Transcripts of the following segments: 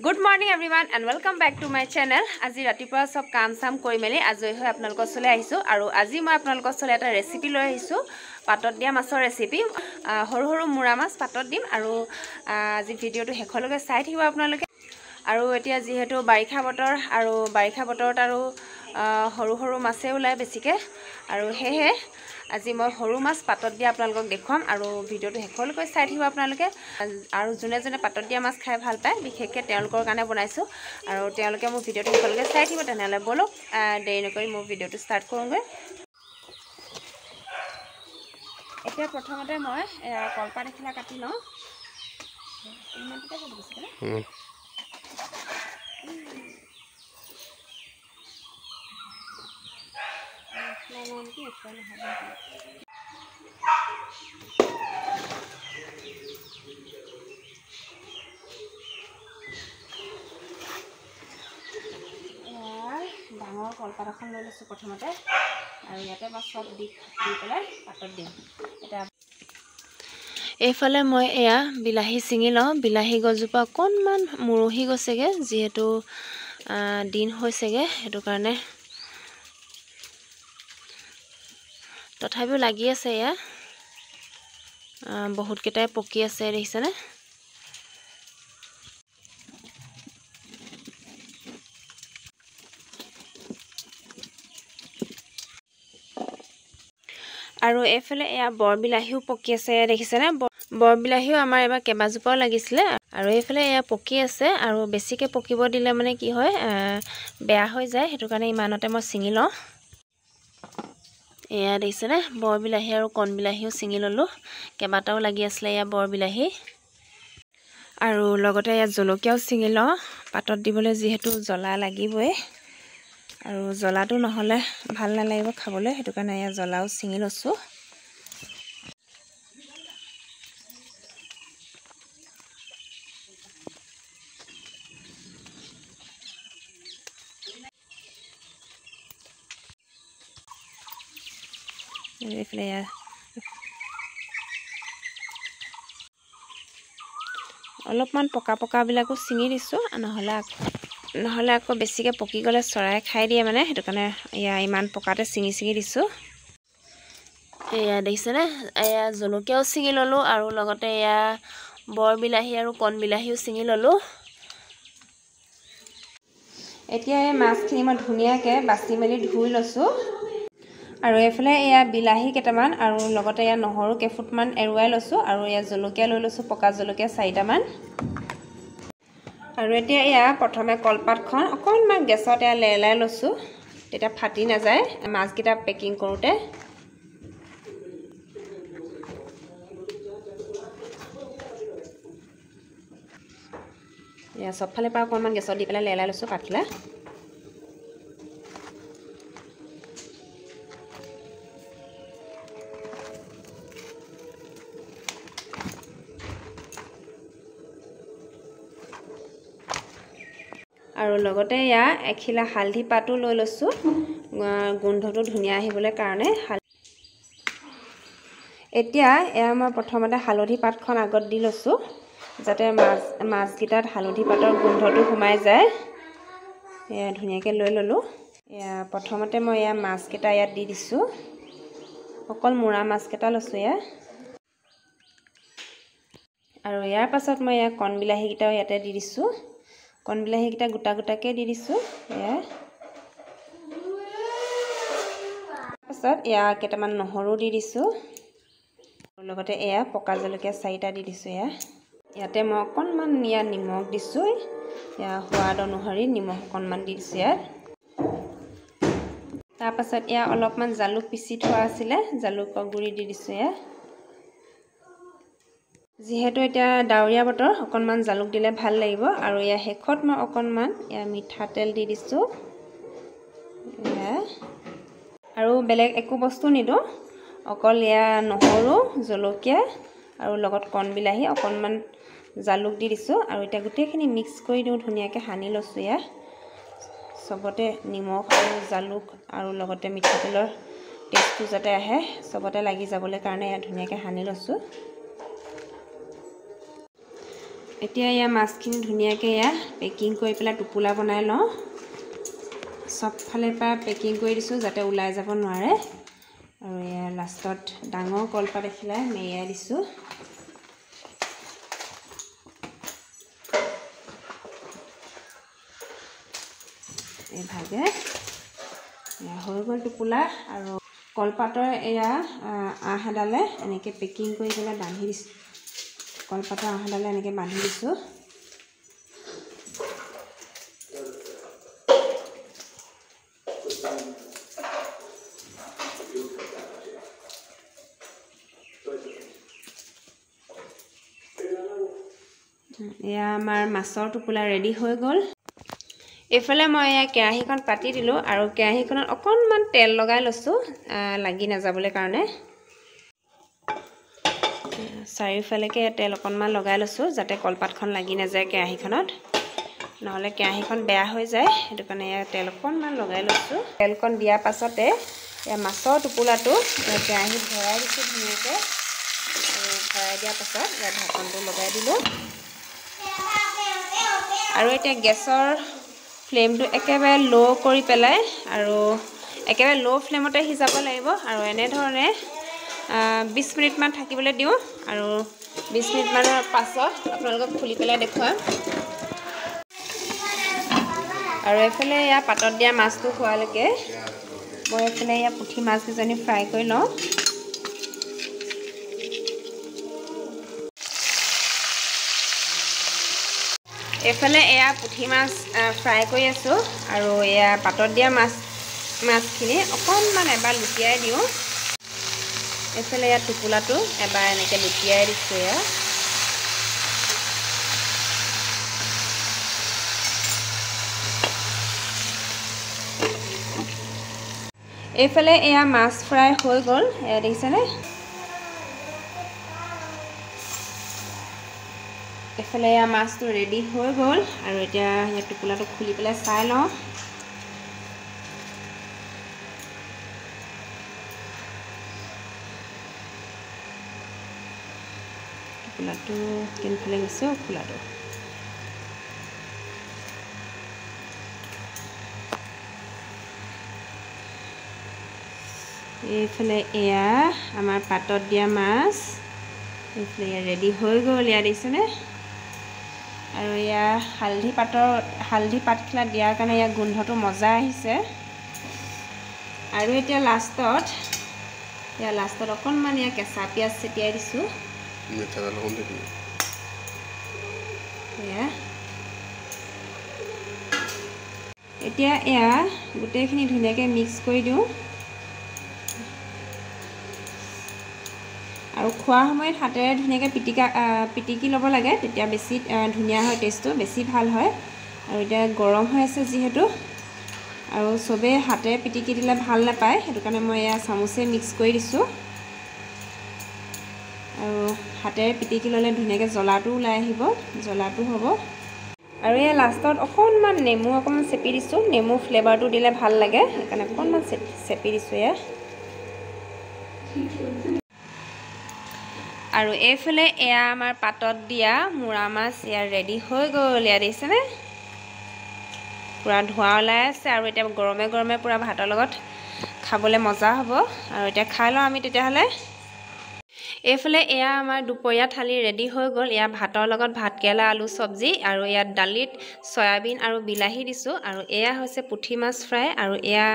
Good morning everyone and welcome back to my channel. আজি ৰাতিপুৱা সব কাম সাম কৰি মেলি আজৰি হৈ আপোনালোকৰ চলে আহিছো আৰু আজি মই আপোনালোকৰ চলে এটা ৰেচিপি লৈ আহিছো পাতত দিয়া মাছৰ ৰেচিপি হৰু হৰু মুৰা মাছ পাতত দিম আৰু আজি ভিডিওটো হেখলৈকে চাই থাকিব আপোনালোকে আৰু এতিয়া যিহেতু বাৰিষা বতৰত আৰু হৰু হৰু মাছে ওলাই বেছিকে আৰু হেহে আজি মই হৰু মাছ পাতত দিয়া আপোনালোকক দেখুৱাম আৰু ভিডিওটো হেখলৈকে চাই থাকিব আপোনালোকে আৰু জনে জনে পাতত দিয়া মাছ খাই ভাল পায় বিশেষকৈ তেওঁলোকৰ কাৰণে বনাইছো আৰু তেওঁলোকে মোৰ ভিডিওটো হেখলৈকে চাই থাকিব তেনেহলে বলক দেৰি নকৰি মোৰ ভিডিওটো ষ্টাৰ্ট কৰোঁগৈ এতিয়া প্ৰথমতে মই কলপাত এখিলা কাটি লওঁ ইমানটা হ'ব দিছিলে ডাঙৰ কলপাত এখন লৈ লৈছোঁ প্ৰথমতে আৰু ইয়াতে মই সব দি পেলাই পাতত দিম এটা এইফালে মই এয়া বিলাহী ছিঙি লওঁ বিলাহী গছজোপা অকণমান মুৰহি গৈছেগে যিহেতু দিন হৈছেগে সেইটো কাৰণে তথাপিও লাগি আছে এয়া বহুত কেইটাই পকি আছে দেখিছেনে আৰু এফালে এয়া বৰবিলাহীও পকি আছে দেখিছেনে বৰবিলাহীও আমাৰ এবাৰ কেবাজোপাও লাগিছিলে আৰু এইফালে এয়া পকি আছে আৰু বেছিকৈ পকিব দিলে মানে কি হয় বেয়া হৈ যায় সেইটো কাৰণে ইমানতে মই ছিঙি লওঁ এয়া দেখিছেনে বৰবিলাহী আৰু কণবিলাহীও ছিঙি ল'লোঁ কেবাটাও লাগি আছিলে এয়া বৰবিলাহী আৰু লগতে এয়া জলকীয়াও ছিঙি লওঁ পাতত দিবলৈ যিহেতু জ্বলা লাগিবই আৰু জ্বলাটো নহ'লে ভাল নালাগিব খাবলৈ সেইটো কাৰণে এয়া জ্বলাও ছিঙি লৈছোঁ এইফালে অলপমান পকাবিলাকো ছিঙি দিছোঁ নহ'লে আকৌ বেছিকৈ পকি গ'লে চৰাই খাই দিয়ে মানে সেইটো কাৰণে এয়া ইমান পকাতে ছিঙি দিছোঁ এয়া দেখিছেনে এয়া জলকীয়াও ছিঙি ল'লোঁ আৰু লগতে এয়া বৰবিলাহী আৰু কণবিলাহীও ছিঙি ল'লোঁ এতিয়া এই মাছখিনি মই ধুনীয়াকৈ বাছি মেলি ধুই লৈছোঁ আৰু এইফালে এয়া বিলাহী কেইটামান আৰু লগতে এয়া নহৰু কেফুটমান এৰুৱাই লৈছোঁ আৰু এয়া জলকীয়া লৈ লৈছোঁ পকা জলকীয়া 4টামান আৰু এতিয়া এয়া প্ৰথমে কলপাতখন অকণমান গেছত এয়া লেলাই লৈছোঁ তেতিয়া ফাটি নাযায় মাছকেইটা পেকিং কৰোঁতে এয়া চবফালে পৰা অকণমান গেছত দি পেলাই লেলাই লৈছোঁ পাতখিলা আৰু লগতে এয়া এখিলা হালধি পাতো লৈ লৈছোঁ গোন্ধটো ধুনীয়া আহিবলৈ কাৰণে এতিয়া এয়া মই প্ৰথমতে হালধি পাতখন আগত দি লৈছোঁ যাতে মাছকেইটাত হালধি পাতৰ গোন্ধটো সোমাই যায় এয়া ধুনীয়াকৈ লৈ ল'লোঁ এয়া প্ৰথমতে মই এয়া মাছকেইটা ইয়াত দি দিছোঁ অকল মুৰা মাছকেইটা লৈছোঁ এয়া আৰু ইয়াৰ পাছত মই এয়া কণবিলাহীকেইটাও ইয়াতে দি দিছোঁ কণবিলাহীকেইটা গোটা গোটাকৈ দি দিছোঁ এয়া তাৰপাছত এয়া কেইটামান নহৰু দি দিছোঁ আৰু লগতে এয়া পকা জলকীয়া 4টা দি দিছোঁ ইয়াতে মই অকণমান নিমখ দিছোঁ এয়া সোৱাদ অনুসৰি নিমখ অকণমান দি দিছোঁ ইয়াত তাৰপাছত এয়া অলপমান জালুক পিচি থোৱা আছিলে জালুকৰ গুড়ি দি দিছোঁ এয়া যিহেতু এতিয়া ডাৱৰীয়া বতৰ অকণমান জালুক দিলে ভাল লাগিব আৰু এয়া শেষত মই অকণমান এয়া মিঠাতেল দি দিছোঁ আৰু বেলেগ একো বস্তু নিদিওঁ অকল এয়া নহৰু জলকীয়া আৰু লগত কণবিলাহী অকণমান জালুক দি দিছোঁ আৰু এতিয়া গোটেইখিনি মিক্স কৰি দিওঁ ধুনীয়াকৈ সানি লৈছোঁ এয়া চবতে নিমখ আৰু জালুক আৰু লগতে মিঠাতেলৰ টেষ্টটো যাতে আহে চবতে লাগি যাবলৈ কাৰণে এয়া ধুনীয়াকৈ সানি লৈছোঁ এতিয়া ইয়া মাছখিনি ধুনীয়াকৈ ইয়া পেকিং কৰি পেলাই টোপোলা বনাই লওঁ সব ফালে পৰা পেকিং কৰি দিছোঁ যাতে ওলাই যাব নোৱাৰে আৰু ইয়া লাষ্টত ডাঙৰ কলপাত এখিলা মেৰিয়াই দিছোঁ এই ভাগে ইয়া হৈ গ'ল টোপোলা আৰু কলপাতৰ এয়া আঁহ এডালে এনেকৈ পেকিং কৰি পেলাই বান্ধি দিছোঁ কলপাতৰ আঁহ এডালে এনেকৈ বান্ধি দিছোঁ এয়া আমাৰ মাছৰ টোপোলা ৰেডি হৈ গ'ল এইফালে মই এয়া কেৰাহীখন পাতি দিলোঁ আৰু কেৰাহীখনত অকণমান তেল লগাই লৈছোঁ লাগি নাযাবলৈ কাৰণে চাৰিওফালেকে তেল অকণমান লগাই লৈছোঁ যাতে কলপাতখন লাগি নাযায় কেৰাহীখনত নহ'লে কেৰাহীখন বেয়া হৈ যায় সেইটো কাৰণে এয়া তেল অকণমান লগাই লৈছোঁ তেলকণ দিয়াৰ পাছতে এয়া মাছৰ টোপোলাটো কেৰাহীত ভৰাই দিছোঁ ধুনীয়াকৈ আৰু ভৰাই দিয়াৰ পাছত এয়া ঢাকনটো লগাই দিলোঁ আৰু এতিয়া গেছৰ ফ্লেমটো একেবাৰে লো কৰি পেলাই আৰু একেবাৰে লো ফ্লেমতে সিজাব লাগিব আৰু এনেধৰণে 20 মিনিটমান থাকিবলৈ দিওঁ আৰু 20 মিনিটমানৰ পাছত আপোনালোকক খুলি পেলাই দেখুৱাম আৰু এফালে ইয়া পাতত দিয়া মাছটো খোৱালৈকে মই এফালে ইয়া পুঠি মাছকেইজনী ফ্ৰাই কৰি লওঁ এফালে এয়া পুঠি মাছ ফ্ৰাই কৰি আছোঁ আৰু এয়া পাতত দিয়া মাছখিনি অকণমান এবাৰ লুটিয়াই দিওঁ এফালে এয়া টোপোলাটো এবাৰ এনেকৈ লুটিয়াই দিছোঁ এয়া এইফালে এয়া মাছ ফ্ৰাই হৈ গ'ল এয়া দেখিছেনে এফালে এয়া মাছটো ৰেডি হৈ গ'ল আৰু এতিয়া ইয়া টোপোলাটো খুলি পেলাই চাই লওঁ টোপোলাটো কোনফালে গৈছে খোলাটো এইফালে এয়া আমাৰ পাতত দিয়া মাছ এইফালে এয়া ৰেডি হৈ গ'ল ইয়া দেখিছেনে আৰু এয়া হালধি পাতখিলা দিয়াৰ কাৰণে ইয়াৰ গোন্ধটো মজা আহিছে আৰু এতিয়া লাষ্টত অকণমান ইয়া কেঁচা পিঁয়াজ ছিটিয়াই দিছোঁ এতিয়া এয়া গোটেইখিনি ধুনীয়াকৈ মিক্স কৰি দিওঁ আৰু খোৱাৰ সময়ত হাতেৰে ধুনীয়াকৈ পিটিকি ল'ব লাগে তেতিয়া বেছি ধুনীয়া হয় টেষ্টটো বেছি ভাল হয় আৰু এতিয়া গৰম হৈ আছে যিহেতু আৰু চবেই হাতেৰে পিটিকি দিলে ভাল নাপায় সেইটো কাৰণে মই এয়া চামুচে মিক্স কৰি দিছোঁ আৰু হাতেৰে পিটিকি ল'লে ধুনীয়াকৈ জ্বলাটো ওলাই আহিব জ্বলাটো হ'ব আৰু এয়া লাষ্টত অকণমান নেমু অকণমান চেপি দিছোঁ নেমু ফ্লেভাৰটো দিলে ভাল লাগে সেইকাৰণে অকণমান চেপি দিছোঁ এয়া আৰু এইফালে এয়া আমাৰ পাতত দিয়া মুৰা মাছ এয়া ৰেডি হৈ গ'ল এয়া দেখিছেনে পুৰা ধোঁৱা ওলাই আছে আৰু এতিয়া গৰমে গৰমে পুৰা ভাতৰ লগত খাবলৈ মজা হ'ব আৰু এতিয়া খাই লওঁ আমি তেতিয়াহ'লে এইফালে এয়া আমাৰ দুপৰীয়া থালি ৰেডি হৈ গ'ল এয়া ভাতৰ লগত ভাতকেৰেলা আলু চব্জি আৰু ইয়াত দালিত সয়াবিন আৰু বিলাহী দিছোঁ আৰু এয়া হৈছে পুঠি মাছ ফ্ৰাই আৰু এয়া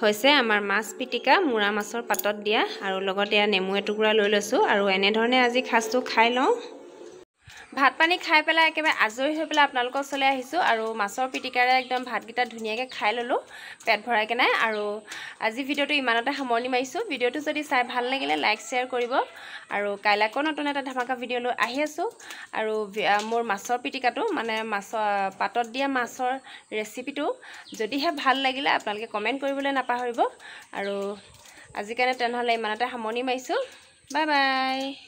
হৈছে আমাৰ মাছ পিটিকা মুৰা মাছৰ পাতত দিয়া আৰু লগত এয়া নেমু এটুকুৰা লৈ লৈছোঁ আৰু এনেধৰণে আজি সাজটো খাই লওঁ ভাত পানী খাই পেলাই একেবাৰে আজৰি হৈ পেলাই আপোনালোকৰ ওচৰলৈ আহিছোঁ আৰু মাছৰ পিটিকাৰে একদম ভাতকেইটা ধুনীয়াকৈ খাই ল'লোঁ পেট ভৰাই কেনে আৰু আজি ভিডিঅ'টো ইমানতে সামৰণি মাৰিছোঁ ভিডিঅ'টো যদি চাই ভাল লাগিলে লাইক শ্বেয়াৰ কৰিব আৰু কাইলৈ আকৌ নতুন এটা ধামাকা ভিডিঅ' লৈ আহি আছোঁ আৰু মোৰ মাছৰ পিটিকাটো মানে পাতত দিয়া মাছৰ ৰেচিপিটো যদিহে ভাল লাগিলে আপোনালোকে কমেণ্ট কৰিবলৈ নাপাহৰিব আৰু আজি কাৰণে তেনেহ'লে ইমানতে সামৰণি মাৰিছোঁ বাই বাই